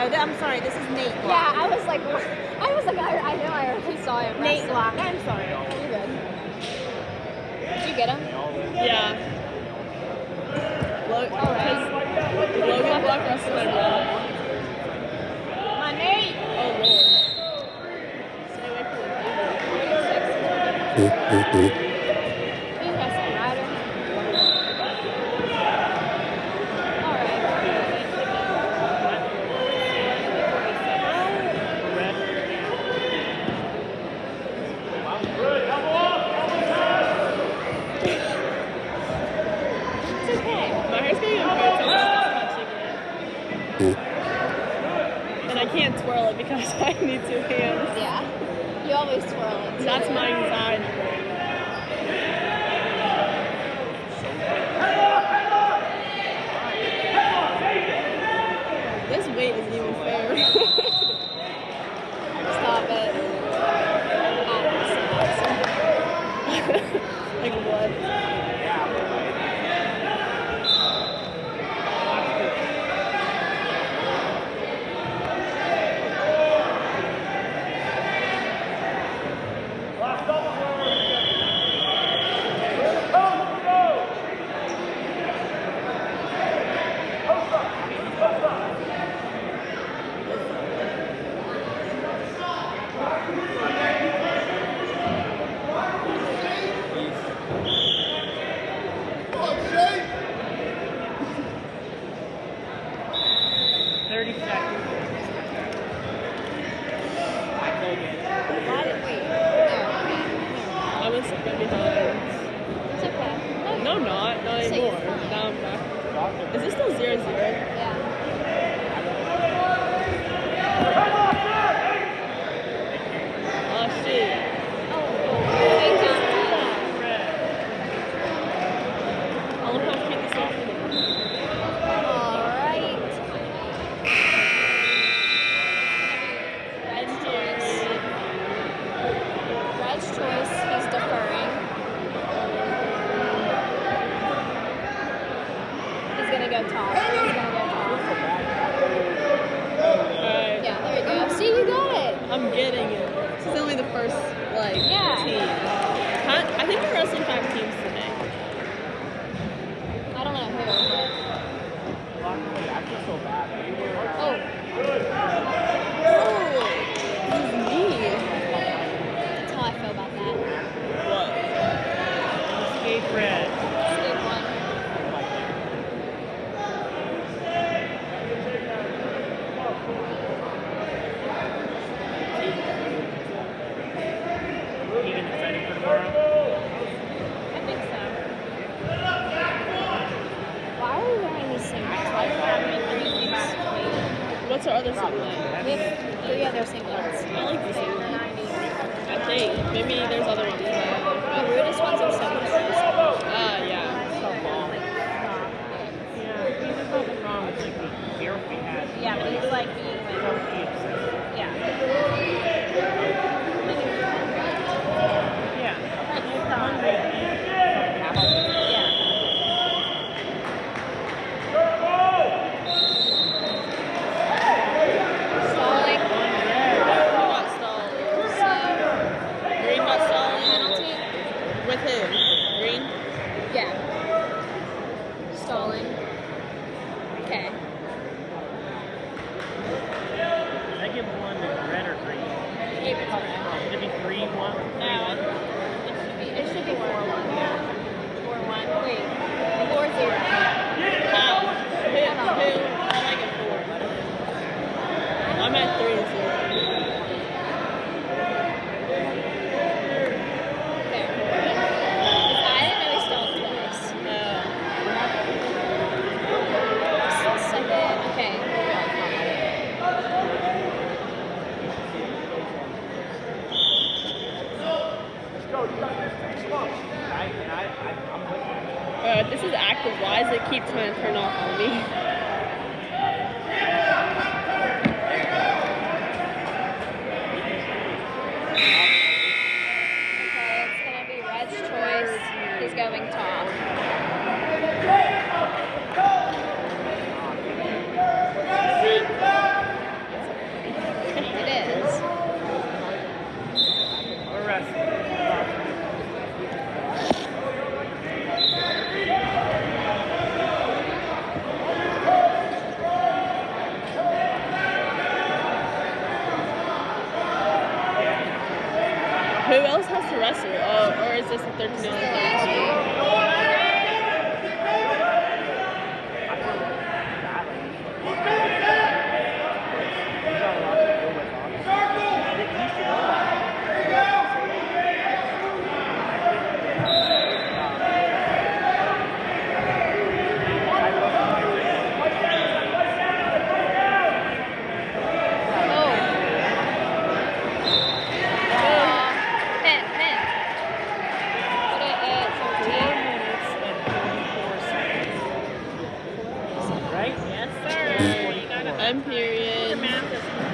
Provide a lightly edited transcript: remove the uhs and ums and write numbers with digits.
I'm sorry. This is Nate. Block. Yeah, I was like, I know I already saw him. Nate Block. I'm sorry. You're good. Did you get him? Yeah. Logan Block us to my brother. Come on, Nate. Oh, Lord. Stay away from the table. You guys are rider. And I can't twirl it because I need two hands. Yeah. You always twirl it. That's my anxiety. This weight isn't even fair. Stop it. Like what? It's okay. No, not anymore. Now I'm back. Is this still 0-0? Yeah. Oh shit. I'll look how cute this is. Alright. Red's choice. He's deferring. He's gonna go top. Alright. Yeah, there you go. See, you got it. I'm getting it. This is only the first, team. I think we're wrestling 5 teams today. I don't know who, I feel so bad. but... Oh, Oh, this is me. that's how I feel about that. What? Escape red. Skip one. Keegan excited for tomorrow? I think so. Why are we wearing these singlets? Why do we have these? What's our other singlet? We have 3 other singlets. I like this one. I think. Maybe there's other ones. The rudest ones are singlets. Yeah. There's nothing wrong with like the hair we had. Yeah, but he's like being So like, obsessed. yeah. Yeah. Stalling. Not stalling. Green not stalling. Penalty. With who? Green? Yeah. Stalling. Okay. Did I give one to red or green? Should it be 3-1? It should be 4-1. 4-1. Wait. 4-0. How? Who? I like it 4. I'm at 3-0. There. I didn't know he stalled twice. Second. Okay. This is active. Why does it keep trying to turn off on me? Okay, it's gonna be Red's choice. He's going top. Who else has to wrestle? Oh, or is this a 13 on 13? Right? Yes, sir. You gotta. M period. Your math is